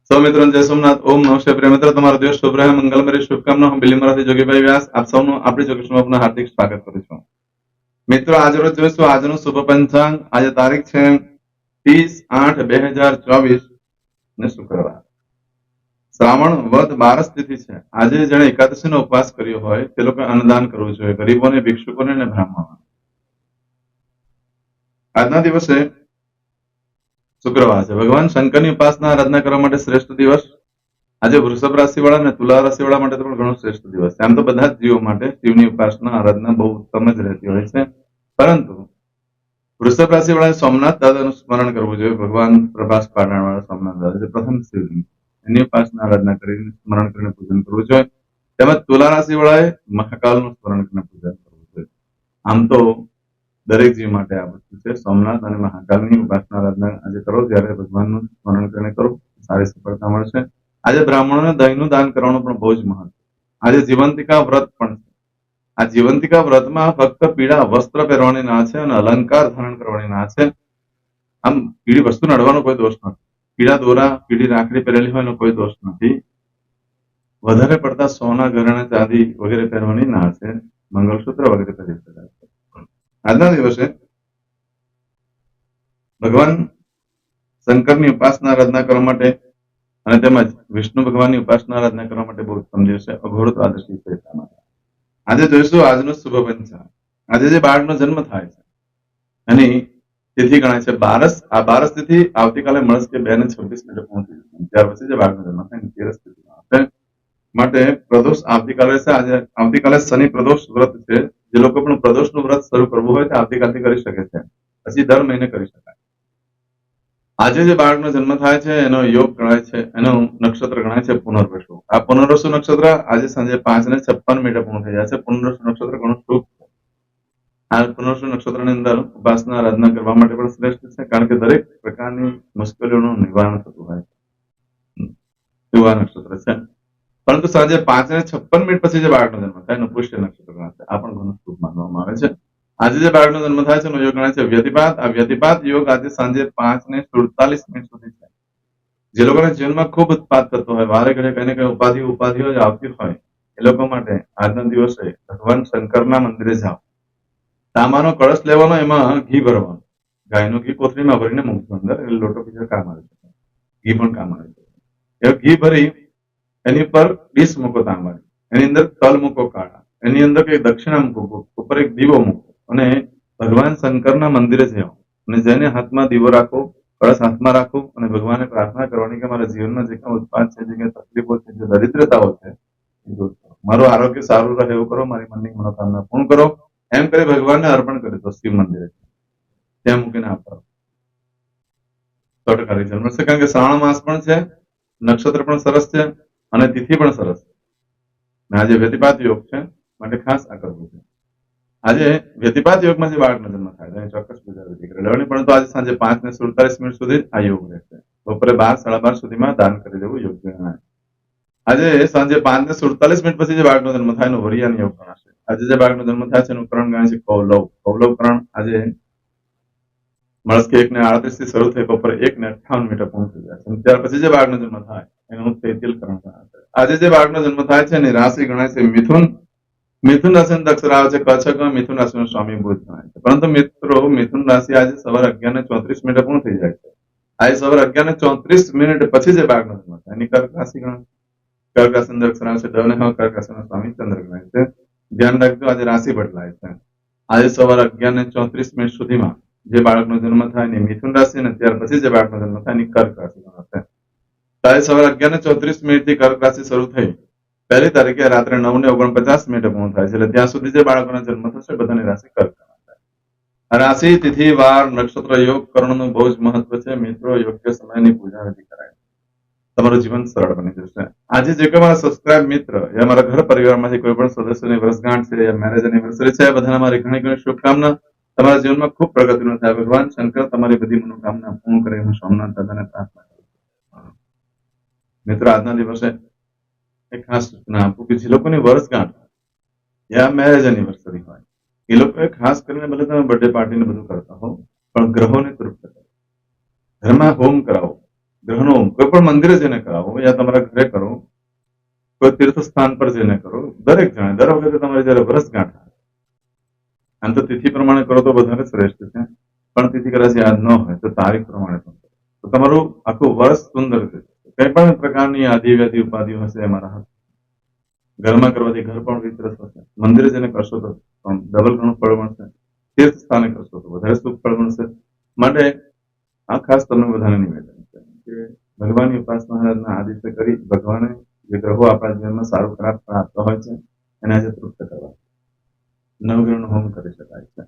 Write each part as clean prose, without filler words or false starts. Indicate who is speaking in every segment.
Speaker 1: સૌ મિત્રોને જય સોમનાથ. ઓમ નમસ્તે. પ્રિય મિત્રો, તમારો દિવસ શુભ રહે, મંગલમય શુભકામના. હું બિલીમરાથી જોગીભાઈ વ્યાસ આપ સૌનું આપણી જોગેશમાં આપનું હાર્દિક સ્વાગત કરું છું. મિત્રો, આજ રોજ જોઈશું આજનું શુભ પંચાંગ. આજે તારીખ છે 30/8/2024 ને શુક્રવાર. શ્રાવણ વદ 12 તિથિ છે. આજે જેણે એકાદશીનો ઉપવાસ કર્યો હોય તે લોકો અન્નદાન કરવું જોઈએ, ગરીબોને, ભિક્ષુકોને અને બ્રાહ્મણોને. આજના દિવસે શુક્રવાર છે. ભગવાન શંકરની ઉપાસના આરાધના કરવા માટે શ્રેષ્ઠ દિવસ. આજે વૃષભ રાશિ વાળા અને તુલા રાશિ વાળા માટે પણ ઘણો શ્રેષ્ઠ દિવસ છે. આમ તો બધા જ જીવો માટે શિવની ઉપાસના આરાધના બહુ ઉત્તમ જ રહેતી હોય છે, પરંતુ વૃષભ રાશિ વાળાએ સોમનાથ દાદાનું સ્મરણ કરવું જોઈએ. ભગવાન પ્રભાસ પાટણ વાળા સોમનાથ દાદા જે પ્રથમ શિવલિંગ, એની ઉપાસના આરાધના કરીને સ્મરણ કરીને પૂજન કરવું જોઈએ. તેમજ તુલા રાશિ વાળાએ મહાકાલનું સ્મરણ કરીને પૂજન કરવું જોઈએ. આમ તો દરેક જીવ માટે આ વસ્તુ છે. સોમનાથ અને મહાકાલની ઉપાસના આરાધના આજે કરો, જ્યારે ભગવાનનું સ્મરણ કરીને કરો, સારી સફળતા મળશે. આજે બ્રાહ્મણોને દહીંનું દાન કરવાનું પણ બહુ જ મહત્વ. આજે જીવંતિકા વ્રત પણ છે. આ જીવંતિકા વ્રતમાં ફક્ત પીળા વસ્ત્ર પહેરવાની ના છે અને અલંકાર ધારણ કરવાની ના છે. આમ પીળી વસ્તુ નડવાનો કોઈ દોષ નથી. પીળા દોરા, પીળી રાખડી પહેરેલી હોય એનો કોઈ દોષ નથી. વધારે પડતા સોના, ઘરેણાં, ચાંદી વગેરે પહેરવાની ના છે. મંગળસૂત્ર વગેરે પહેરી શકાય છે. આજના દિવસે ભગવાન શંકરની ઉપાસના આરાધના કરવા માટે અને તેમજ વિષ્ણુ ભગવાનની ઉપાસના આરાધના કરવા માટે બહુ ઉત્તમ દિવસ છે. અઘોર દ્વાદશી છે એટલા માટે. આજે જોઈશું આજનો શુભ પંચાંગ. આજે જે બાળકનો જન્મ થાય છે એની તિથિ ગણાય છે બારસ. આ બારસ તિથિ આવતીકાલે મળશે કે 2:26 પૂર્ણ થઈ જશે. ત્યાર પછી જે બાળકનો જન્મ થાય એની 13 તિથિમાં આવશે. માટે પ્રદોષ આવતીકાલે છે. આજે આવતીકાલે શનિ પ્રદોષ વ્રત છે. જે લોકો પણ પ્રદોષનું વ્રત શરૂ કરવું હોય તો આવતીકાલથી કરી શકે છે, પછી દર મહિને કરી શકાય. આજે જે બાળકનો જન્મ થાય છે એનો યોગ ગણાય છે, એનું નક્ષત્ર ગણાય છે પુનર્વસુ. આ પુનર્વસુ નક્ષત્ર આજે સાંજે 5:56 પૂર્ણ થઈ જાય છે. પુનર્વસુ નક્ષત્ર ઘણું શુભ છે. આ પુનર્વસુ નક્ષત્રની અંદર ઉપાસના આરાધના કરવા માટે પણ શ્રેષ્ઠ છે, કારણ કે દરેક પ્રકારની મુશ્કેલીઓનું નિવારણ થતું હોય છે. એવું આ નક્ષત્ર છે. પરંતુ સાંજે 5:56 પછી જે બાળકનો જન્મ થાય એનું પુષ્ય નક્ષત્ર ગણાય છે. આ પણ ઘણું શુભ માનવામાં આવે છે. આજે જે બાળકનો જન્મ થાય છે એનો યોગ ગણાય છે વ્યતિપાત. આ વ્યતિપાત યોગ આજે સાંજે 5:47 સુધી છે. જે લોકોના જીવનમાં ખૂબ ઉત્પાદ થતો હોય, વારે ઘડે કઈ ને કઈ ઉપાધિઓ જ આવતી હોય, એ લોકો માટે આજના દિવસે ભગવાન શંકરના મંદિરે જાઓ. તાંબાનો કળશ લેવાનો, એમાં ઘી ભરવાનું. ગાયનું ઘી કોથળીમાં ભરીને મૂકવું અંદર, એટલે લોટો બીજો કામ આવે છે. ઘી પણ કામ આવે છે. એ ઘી ભરી એની પર ડીશ મૂકો તાંબાની, એની અંદર તલ મૂકો કાળા, એની અંદર કઈ દક્ષિણા મૂકો, ઉપર એક દીવો મૂકો અને ભગવાન શંકરના મંદિરે જાઓ અને જેને હાથમાં દીવો રાખો, કળશ હાથમાં રાખો અને ભગવાનને પ્રાર્થના કરવાની કે મારા જીવનમાં જે કાંઈ ઉત્પાદ છે, જે કાંઈ તકલીફો છે, જે દરિદ્રતાઓ છે એ દૂર કરો. મારું આરોગ્ય સારું રહે એવું કરો, મારી મનની મનોકામના પૂર્ણ કરો, એમ કરી ભગવાનને અર્પણ કરી દો શિવ મંદિરે. ત્યાં મૂકીને આપો. 100% રિઝલ્ટ મળશે, કારણ કે શ્રાવણ માસ પણ છે, નક્ષત્ર પણ સરસ છે અને તિથિ પણ સરસ છે. આજે વ્યતિપાત યોગ છે, માટે ખાસ આ કરવું છે. આજે વ્યતિપાત યોગમાં જે બાળકનો જન્મ થાય છે ચોક્કસ પૂજા વિધિ કરી લેવાની, પરંતુ આજે સાંજે 5:47 સુધી આ યોગ રહેશે. બપોરે 12-12:30 સુધીમાં દાન કરી દેવું યોગ્ય ગણાય. આજે સાંજે 5:47 પછી જે બાળકનો જન્મ થાય એનો વરિયાન યોગ ગણાશે. આજે જે બાળકનો જન્મ થાય છે એનું કરણ ગણાય છે કૌલવ. કૌલવ કરણ આજે મળસ્કે 1:38 થી શરૂ થઈ બપોરે 1:58 પૂર્ણ થઈ જાય છે. ત્યાર પછી જે બાળકનો જન્મ થાય એનું તૈતિલ કરણ ગણાશે. આજે જે બાળકનો જન્મ થાય છે એની રાશિ ગણાય છે મિથુન. મિથુન રાશિનો અક્ષર આવે છે કચ્છ. મિથુન રાશિનો સ્વામી બુધ ગણાય છે. પરંતુ મિત્રો, મિથુન રાશિ આજે સવારે 11:34 પૂર્ણ થઈ જાય છે. આજે સવારે 11:34 પછી જે બાળકનો જન્મ થાય એની કર્ક રાશિ ગણાય. કર્ક રાશિનો અક્ષર આવે છે ડ. કર્ક રાશિનો સ્વામી ચંદ્ર ગણાય છે. ધ્યાન રાખજો, આજે રાશિ બદલાય છે. આજે સવારે 11:34 સુધીમાં જે બાળકનો જન્મ થાય એની મિથુન રાશિ અને ત્યાર પછી જે બાળકનો જન્મ થાય એની કર્ક રાશિ ગણાશે. આજે સવારે 11:34 થી કર્ક રાશિ શરૂ થઈ 1 તારીખે રાત્રે 9:49 પૂર્ણ થાય છે. એટલે ત્યાં સુધી જે બાળકોનો જન્મ થશે બધાની રાશિ કર્ક ગણાશે. રાશિ, તિથિ, વાર, નક્ષત્ર, યોગ કરણનું બહુ જ મહત્વ છે. મિત્રો, યોગ્ય સમયની પૂજા વિધિ કરાય, તમારું જીવન સરળ બની જશે. આજે જે કોઈ મારા સબસ્ક્રાઇબ મિત્ર યા મારા ઘર પરિવારમાંથી કોઈ પણ સદસ્યની વર્ષગાંઠ છે યા મેરેજ એનિવર્સરી છે, બધાને મારી ઘણી ઘણી શુભકામના. તમારા જીવનમાં ખૂબ પ્રગતિનું થાય. ભગવાન શંકર તમારી બધી મનોકામના પૂર્ણ કરે, હું સોમનાથ દાદાને પ્રાર્થના કરું છું. મિત્રો, આજના દિવસે એક ખાસ સૂચના આપું કે જે લોકોની વર્ષગાંઠ યા મેરેજ એનિવર્સરી હોય એ લોકોએ ખાસ કરીને ભલે તમે બર્થડે પાર્ટીને બધું કરતા હો, પણ ગ્રહોને તૃપ્ત કરો. ઘરમાં હોમ કરાવો, ગ્રહનો હોમ કોઈ પણ મંદિરે જઈને કરાવો યા તમારા ઘરે કરો, કોઈ તીર્થ સ્થાન પર જઈને કરો, દરેક જણે દર વખતે તમારે જયારે વર્ષગાંઠ આવે, આમ તો તિથિ પ્રમાણે કરો તો વધારે શ્રેષ્ઠ છે, પણ તિથિ કદાચ યાદ ન હોય તો તારીખ પ્રમાણે પણ કરો તો તમારું આખું વર્ષ સુંદર છે. કઈ પણ પ્રકારની આદિ વ્યાધિ ઉપાધિ હશે એમાં રાહત. ઘરમાં કરવાથી ઘર પણ વિતરત થશે, મંદિરે જઈને કરશો તો પણ ડબલ ઘણું ફળ મળશે, તીર્થ સ્થાને કરશો તો વધારે શુભ ફળ મળશે. માટે આ ખાસ તમને બધાને નિવેદન છે કે ભગવાનની ઉપાસના આ રીતે કરી ભગવાને જે ગ્રહો આપણા જીવનમાં સારું ખરાબ પણ આપતા હોય છે એને આજે તૃપ્ત કરવા નવગ્રહનો હોમ કરી શકાય છે.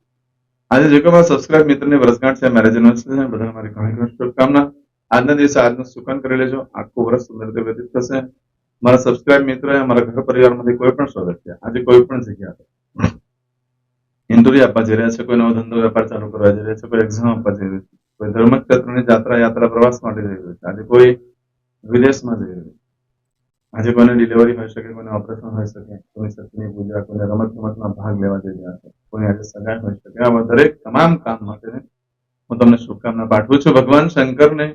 Speaker 1: આજે જે કોઈ સબસ્ક્રાઇબ મિત્રની વર્ષગાંઠ છે, મેરેજ એનિવર્સરી છે, બધાને મારી ઘણી ઘણી શુભકામના. આજના દિવસે આજનું સુકન કરી લેજો, આખું વર્ષ સુંદર રીતે વ્યતીત થશે. મારા સબસ્ક્રાઇબ મિત્રો મારા ઘર પરિવારમાંથી કોઈ પણ સદસ્ય આજે કોઈ પણ જગ્યા પર ઇન્ટરવ્યુ આપવા જઈ રહ્યા છે, કોઈ નવો ધંધો વેપાર ચાલુ કરવા જઈ રહ્યા છે, કોઈ એક્ઝામ આપવા જઈ રહ્યું છે, કોઈ ધર્મક્ષેત્રની યાત્રા પ્રવાસ માટે જઈ રહ્યું છે, આજે કોઈ વિદેશમાં જઈ રહ્યું છે, આજે કોઈને ડિલિવરી હોઈ શકે, કોઈને ઓપરેશન હોઈ શકે, કોઈની શક્તિની પૂજા, કોઈને રમત ગમતમાં ભાગ લેવા જઈ રહ્યા છે, કોઈને આજે સગાઈ હોઈ શકે. આવા દરેક તમામ કામ માટે હું તમને શુભકામના પાઠવું છું. ભગવાન શંકરને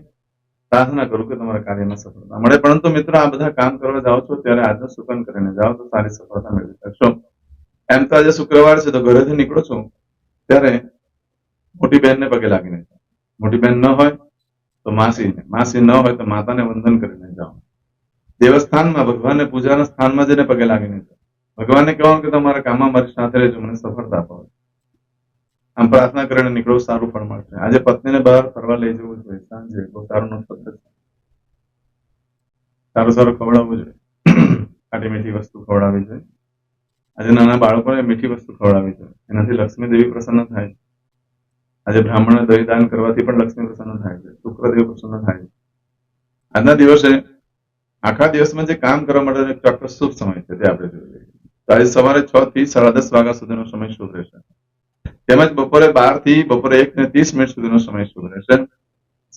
Speaker 1: પ્રાર્થના કરું કે તમારા કાર્યમાં સફળતા મળે. પરંતુ મિત્રો આ બધા કામ કરવા જાઓ છો ત્યારે આજનું સુકન કરીને જાઓ તો સારી સફળતા મેળવી શકશો. એમ તો આજે શુક્રવાર છે તો ઘરેથી નીકળો છો ત્યારે મોટી બહેનને પગે લાગીને જાઓ. મોટી બહેન ન હોય તો માસીને, માસી ન હોય તો માતાને વંદન કરીને જાઓ. દેવસ્થાનમાં ભગવાનને પૂજાના સ્થાનમાં જઈને પગે લાગીને જાઓ. ભગવાનને કહેવાનું કે તમારા કામમાં મારી સાથે રહેજો, મને સફળતા આપો. આમ પ્રાર્થના કરીને નીકળો, સારું પણ મળશે. આજે પત્નીને બહાર ફરવા લઈ જવું જોઈએ, સાંજે બહુ સારું ન થશે. સારું સારું ખવડાવવું જોઈએ, ખાટી મીઠી વસ્તુ ખવડાવવી જોઈએ. આજે નાના બાળકોને મીઠી વસ્તુ ખવડાવવી જોઈએ, એનાથી લક્ષ્મી દેવી પ્રસન્ન થાય છે. આજે બ્રાહ્મણને દહીં દાન કરવાથી પણ લક્ષ્મી પ્રસન્ન થાય છે, શુક્રદેવ પ્રસન્ન થાય છે. આજના દિવસે આખા દિવસમાં જે કામ કરવા માટે ચોક્કસ શુભ સમય છે તે આપણે જોઈ લઈએ. તો આજે સવારે 6 થી 10:30 વાગ્યા સુધીનો સમય શુભ રહેશે. તેમજ બપોરે 12 થી બપોરે 1:30 સુધીનો સમય શુભ રહેશે.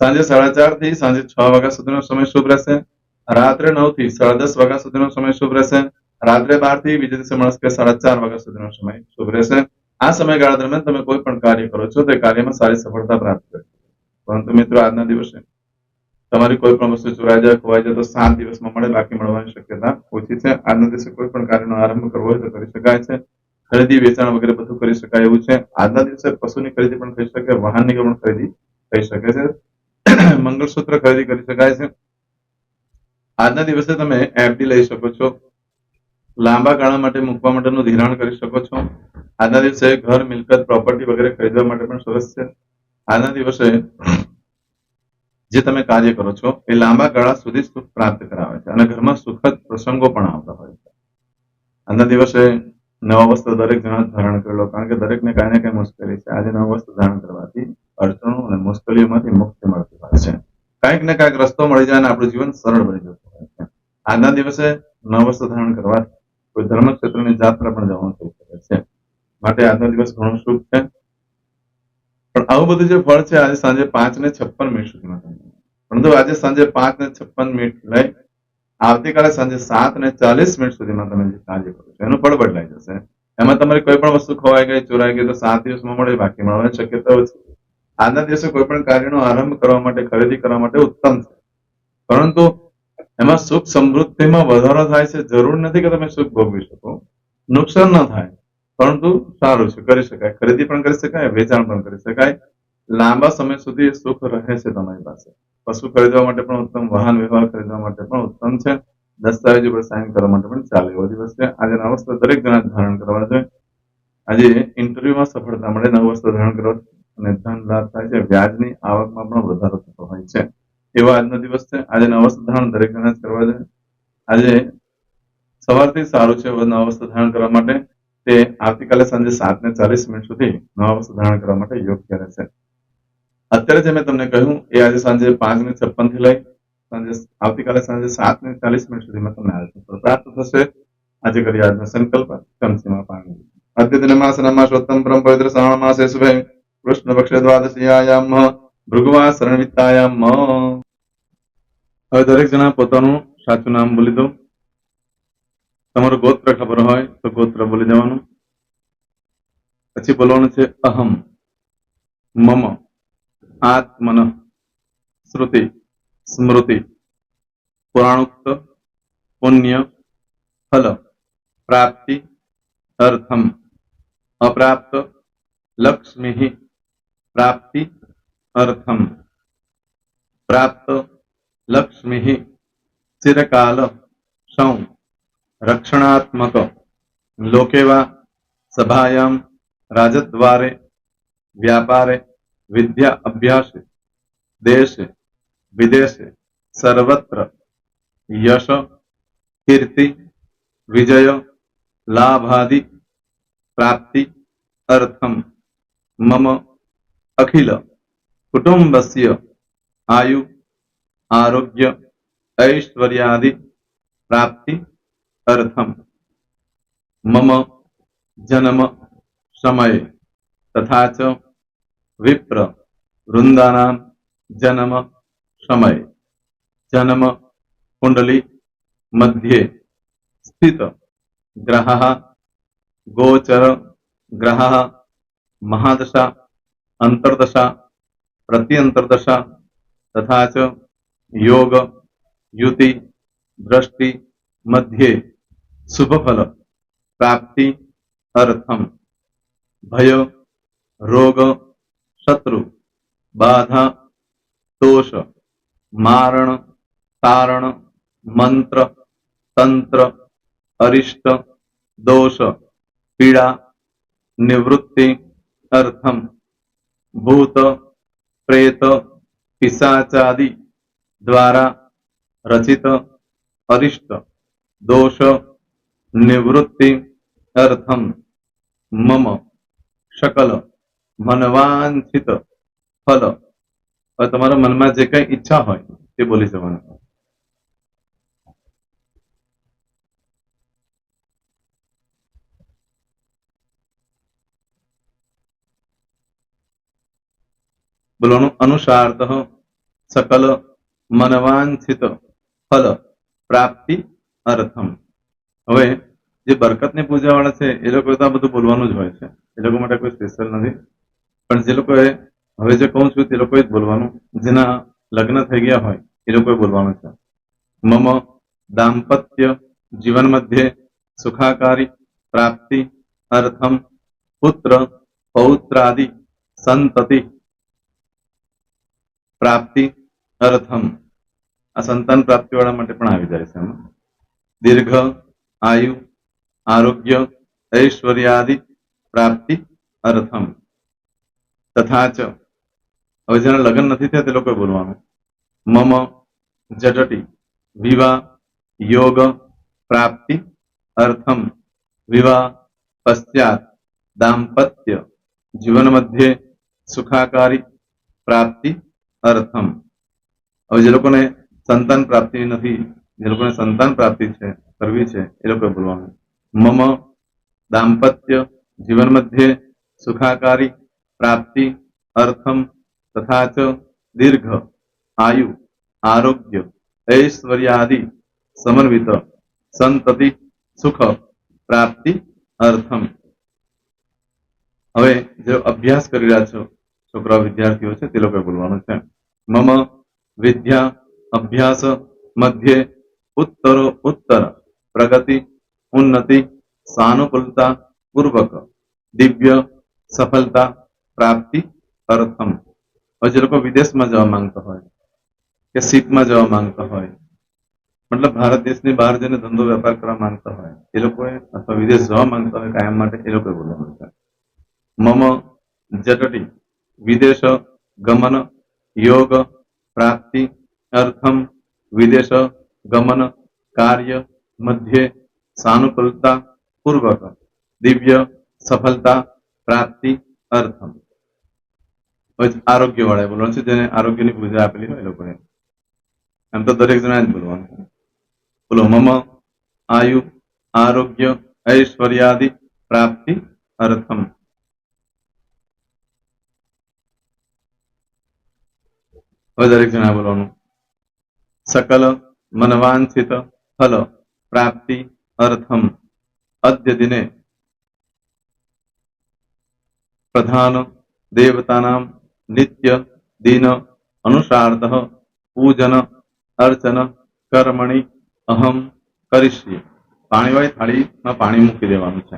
Speaker 1: સાંજે 4:30 થી સાંજે 6 વાગ્યા સુધીનો સમય શુભ રહેશે. રાત્રે 9 થી 10:30 વાગ્યા સુધીનો સમય શુભ રહેશે. રાત્રે 12 થી બીજા દિવસે મળશે 4:30 વાગ્યા સુધીનો સમય શુભ રહેશે. આ સમયગાળા દરમિયાન તમે કોઈ પણ કાર્ય કરો છો તે કાર્યમાં સારી સફળતા પ્રાપ્ત કરશો. પરંતુ મિત્રો આજના દિવસે તમારી કોઈ પણ વસ્તુ ચોરાઈ જાય, ખોવાઈ જાય તો 7 દિવસમાં મળે, બાકી મળવાની શક્યતા ઓછી છે. આજના દિવસે કોઈ પણ કાર્યનો આરંભ કરવો હોય તો કરી શકાય છે. ખરીદી વેચાણ વગેરે બધું કરી શકાય એવું છે. આજના દિવસે પશુની ખરીદી પણ થઈ શકે, વાહનની પણ ખરીદી થઈ શકે છે, મંગળસૂત્ર ખરીદી કરી શકાય છે. આજના દિવસે તમે એફડી લઈ શકો છો, લાંબા ગાળા માટે મૂકવા માટેનું ધિરાણ કરી શકો છો. આજના દિવસે ઘર, મિલકત, પ્રોપર્ટી વગેરે ખરીદવા માટે પણ સરસ છે. આજના દિવસે જે તમે કાર્ય કરો છો એ લાંબા ગાળા સુધી સુખ પ્રાપ્ત કરાવે છે અને ઘરમાં સુખદ પ્રસંગો પણ આવતા હોય છે. આજના દિવસે નવા વસ્ત્ર દરેક જણા ધારણ કરી લો, કારણ કે દરેકને કાંઈ ને કાંઈ મુશ્કેલી છે. આજે નવા વસ્ત્ર ધારણ કરવાથી અડચણો અને મુશ્કેલીઓમાંથી મુક્તિ મળતી હોય છે. કાંઈક ને કાંઈક રસ્તો મળી જાય અને આપણું જીવન સરળ બની જતું હોય છે. આજના દિવસે નવા વસ્ત્ર ધારણ કરવાથી કોઈ ધર્મ ક્ષેત્રની જાત્રા પણ જવાનું થઈ શકે છે. માટે આજનો દિવસ ઘણો શુભ છે. પણ આવું બધું જે ફળ છે આજે સાંજે 5:56 સુધીમાં તમને, પરંતુ આજે સાંજે 5:56 લઈ આવતીકાલે સાંજે 7:40 સુધીમાં તમે જે કાર્ય કરો છો એનું ફળ બદલાઈ જશે. એમાં તમારી કોઈ પણ વસ્તુ ખોવાઈ ગઈ, ચોરાઈ ગઈ તો 7 દિવસમાં મળે, બાકી મળવાની શક્યતા ઓછી. આજના દિવસે કોઈ પણ કાર્યનો આરંભ કરવા માટે, ખરીદી કરવા માટે ઉત્તમ છે, પરંતુ એમાં સુખ સમૃદ્ધિમાં વધારો થાય છે. જરૂર નથી કે તમે સુખ ભોગવી શકો, નુકસાન ન થાય, પરંતુ સારું છે, કરી શકાય. ખરીદી પણ કરી શકાય, વેચાણ પણ કરી શકાય. લાંબા સમય સુધી સુખ રહે છે તમારી પાસે. પશુ ખરીદવા માટે પણ ઉત્તમ, વાહન વ્યવહાર ખરીદવા માટે પણ ઉત્તમ છે, દસ્તાવેજ ઉપર સાઇન કરવા માટે પણ ચાલે એવો દિવસ છે. આજે નવા વસ્ત્ર દરેક જણા ધારણ કરવા જોઈએ. આજે ઇન્ટરવ્યુમાં સફળતા મળે, નવા વસ્ત્ર ધારણ કરવા અને ધન લાભ થાય છે. વ્યાજની આવકમાં પણ વધારો થતો હોય છે. એવો આજનો દિવસ છે. આજે નવા વસ્ત્ર ધારણ દરેક જણા કરવા જોઈએ. આજે સવારથી સારું છે નવા વસ્ત્ર ધારણ કરવા માટે. તે આવતીકાલે સાંજે 7:40 સુધી નવા વસ્ત્ર ધારણ કરવા માટે યોગ્ય રહેશે. અત્યારે જે મેં તમને કહ્યું એ આજે સાંજે 5:56 થી લઈ આવતીકાલે સાંજે 7:40 સુધીમાં તમને આ પ્રાપ્ત થશે. આજે કરી આજનો સંકલ્પ કમસીમાં પાણી. અદ્યતનમાસનમાસોત્તમ પરમ પવિત્ર શ્રાવણ માસે શુભે કૃષ્ણ પક્ષે દ્વાદશીયાયામ ભૃગુવા શરણવિત્તાયામ. હવે દરેક જણા પોતાનું સાચું નામ બોલી દો. તમારું ગોત્ર ખબર હોય તો ગોત્ર બોલી દેવાનું. પછી બોલવાનું છે અહમ, મમ, આત્મન, શ્રુતિ, स्मृति पुराणोक्त पुण्य फल प्राप्ति अर्थम अप्राप्त लक्ष्मी प्राप्ति अर्थम प्राप्त लक्ष्मी चिरकाल सौ रक्षणात्मक लोकेवा सभायां राजद्वारे व्यापारे विद्या अभ्यास देश विदेश सर्वत्र यश कीर्ति विजय लाभादि प्राप्ति अर्थम मम अखिल कुटुंबस्य आयु आरोग्य ऐश्वर्यादि प्राप्ति अर्थम मम जन्म समय तथा च विप्र वृंदानां जन्म समय जन्म कुंडली मध्ये स्थित ग्रहः गोचर ग्रहः महादशा अंतर्दशा प्रत्यंतर्दशा तथा च योग युति दृष्टि मध्ये शुभफल प्राप्ति अर्थम भय रोग शत्रु बाधा दोष मारण तारण मंत्र तंत्र अरिष्ट दोष पीड़ा निवृत्ति अर्थम भूत प्रेत पिशाचादि द्वारा रचित अरिष्ट दोष निवृत्ति अर्थम मम सकल मनवांछित फल और તમારા મનમાં જે કઈ ઈચ્છા હોય તે બોલી જવાનું. બોલવાનું અનુસારતઃ सकल मनवांछित फल प्राप्ति अर्थम. હવે જે બરકતની પૂજા વાળા છે એ લોકો તો આ બધું બોલવાનું જ હોય છે, એ લોકો માટે કોઈ સ્પેશિયલ નથી. પણ જે લોકોએ હવે જે કહું છું તે લોકોએ જ બોલવાનું, જેના લગ્ન થઈ ગયા હોય એ લોકોએ બોલવાનું છે. મમ દાંપત્ય જીવન મધ્યે સુખાકારી પ્રાપ્તિ અર્થમ પુત્ર પૌત્રાદિ સંતતિ પ્રાપ્તિ અર્થમ. આ સંતાન પ્રાપ્તિ વાળા માટે પણ આવી જાય છે. દીર્ઘ આયુ આરોગ્ય ऐश्वर्यादि प्राप्ति अर्थम तथा च. હવે જેના લગ્ન નથી થયા તે લોકોએ બોલવાનું. મમ જટટી વિવાહ योग प्राप्ति अर्थम विवाह पश्चात दाम्पत्य जीवन मध्य सुखाकारी प्राप्ति अर्थम. હવે જે લોકોને સંતાન પ્રાપ્તિ નથી, જે લોકોને સંતાન પ્રાપ્તિ છે કરવી છે એ લોકોએ બોલવાનું. मम दाम्पत्य जीवन मध्य सुखाकारी प्राप्ति अर्थम तथा च दीर्घ आयु आरोग्य ऐश्वर्यादि समन्वित संतति सुख प्राप्ति अर्थम. હવે જે અભ્યાસ કરી રહ્યા છો છોકરા વિદ્યાર્થીઓ છે તે લોકોએ બોલવાનું છે. મમ વિદ્યા અભ્યાસ મધ્યે उत्तरो उत्तर प्रगति उन्नति सानुकूलता पूर्वक दिव्य सफलता प्राप्ति अर्थम. और जो लोग विदेश में जवा मांगता हो कि सीप में जवा मांगता हो, मतलब भारत देश ने बहार जने धंधो व्यापार करवा मांगता हो ए लोग अथवा विदेश जवा मांगता हो कायम माटे ए लोग बोलवानुं छे. मम जटटी विदेश गमन योग प्राप्ति अर्थम विदेश गमन कार्य मध्य सानुकूलता पूर्वक दिव्य सफलता प्राप्ति अर्थम. आरोग्य वाળા બોલવાનું છે, જેને આરોગ્યની પૂજા આપેલી હોય એ લોકોએ. એમ તો દરેક જણા જ બોલવાનું. બોલો મમ આયુ આરોગ્ય ऐश्वर्यादि प्राप्ति अर्थम. હવે દરેક જણા બોલવાનું. सकल मनवांछित फल प्राप्ति अर्थम अद्य दिने प्रधान देवतानां नित्य दिन अनुसारतः पूजन અર્ચન કર્મણિ અહમ કરીશ્યે. પાણીવાળી થાળીમાં પાણી મૂકી દેવાનું છે.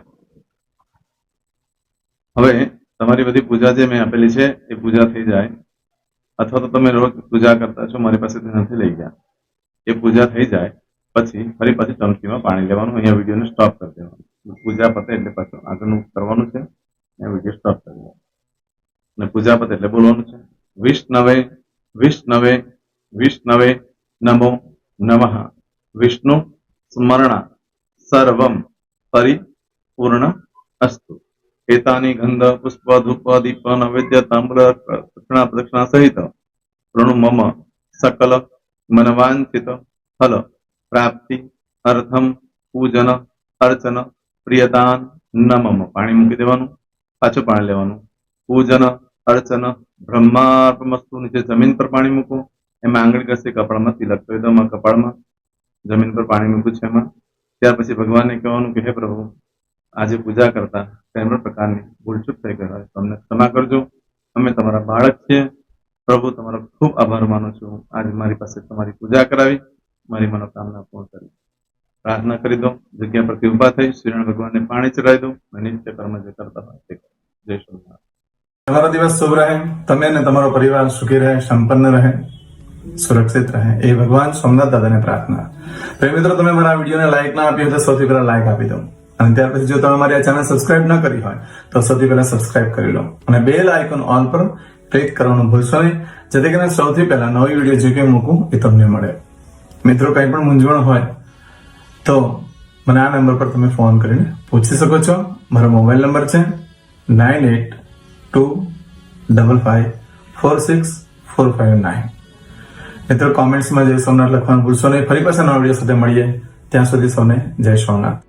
Speaker 1: હવે તમારી બધી પૂજા જે મેં આપેલી છે એ પૂજા થઈ જાય, અથવા તો તમે રોજ પૂજા કરતા છો, મારી પાસેથી નથી લઈ ગયા, એ પૂજા થઈ જાય પછી ફરી પાછી ચમચીમાં પાણી લેવાનું. અહીંયા વિડીયોને સ્ટોપ કરી દેવાનું. પૂજા પતે એટલે પાછું આગળનું કરવાનું છે. અહીંયા વિડીયો સ્ટોપ કરી દેવાનો અને પૂજા પતે એટલે બોલવાનું છે વિષ્ણવે વિષ્ણવે વિષ્ણવે નમો નમઃ. વિષ્ણુ સ્મરણા સર્વમ પરિપૂર્ણ અસ્તુ. એતાની ગંધ પુષ્પ ધૂપ દીપ નૈવેદ્ય તામ્ર દક્ષિણા પ્રદક્ષિણા સહિત પ્રણુ મમ સકલ મનવાંછિત ફલ પ્રાપ્તિ અર્થમ પૂજન અર્ચન પ્રિયતાન નમમ. પાણી મૂકી દેવાનું, પાછું પાણી લેવાનું. પૂજન અર્ચન બ્રહ્માર્પણમસ્તુ. નીચે જમીન પર પાણી મૂકો, એમાં આંગળી ઘસી કપાળમાં તિલક કરી દો. કપાળમાં જમીન પર પાણી મૂક્યું છે એમાં. ત્યાર પછી ભગવાનને કહેવાનું કે હે પ્રભુ, આજે પૂજા કરતા કોઈ પણ પ્રકારની ભૂલચૂક થઈ ગઈ હોય તો અમને ક્ષમા કરજો. અમે તમારા બાળક છીએ. પ્રભુ, તમારો ખૂબ આભાર માનું છું. આજે મારી પાસે તમારી પૂજા કરાવી, મારી મનોકામના પૂર્ણ કરી. પ્રાર્થના કરી દો. જગ્યા પરથી ઉભા થઈ શ્રીનારાયણ ભગવાનને પાણી ચડાવી દો. નિત્ય કર્મ જે કરતા હોય તે કરો. જય શ્રી.
Speaker 2: તમારો દિવસ શુભ રહે. તમે અને તમારો પરિવાર સુખી રહે, સંપન્ન રહે, સુરક્ષિત રહે, એ ભગવાન સોમનાથ દાદાને પ્રાર્થના. તો મિત્રો, તમે મારા વિડીયોને લાઈક ના આપી હોય તો સૌથી પહેલા લાઈક આપી દો. અને ત્યાર પછી જો તમે મારી આ ચેનલ સબસ્ક્રાઇબ ન કરી હોય તો સૌથી પહેલા સબસ્ક્રાઇબ કરી લો અને બેલ આઇકોન ઓલ પર ક્લિક કરવાનું ભૂલશો નહીં, જેથી કરીને સૌથી પહેલા નવી વિડીયો જે કંઈ મૂકું એ તમને મળે. મિત્રો, કંઈ પણ મૂંઝવણ હોય તો મને આ નંબર પર તમે ફોન કરીને પૂછી શકો છો. મારો મોબાઈલ નંબર છે 9825546459. મિત્રો, કોમેન્ટ્સમાં જય સોમનાથ લખવાનું ભૂલશો નહીં. ફરી પાછા નવા વિડીયો સાથે મળીએ. ત્યાં સુધી સૌને જય સોમનાથ.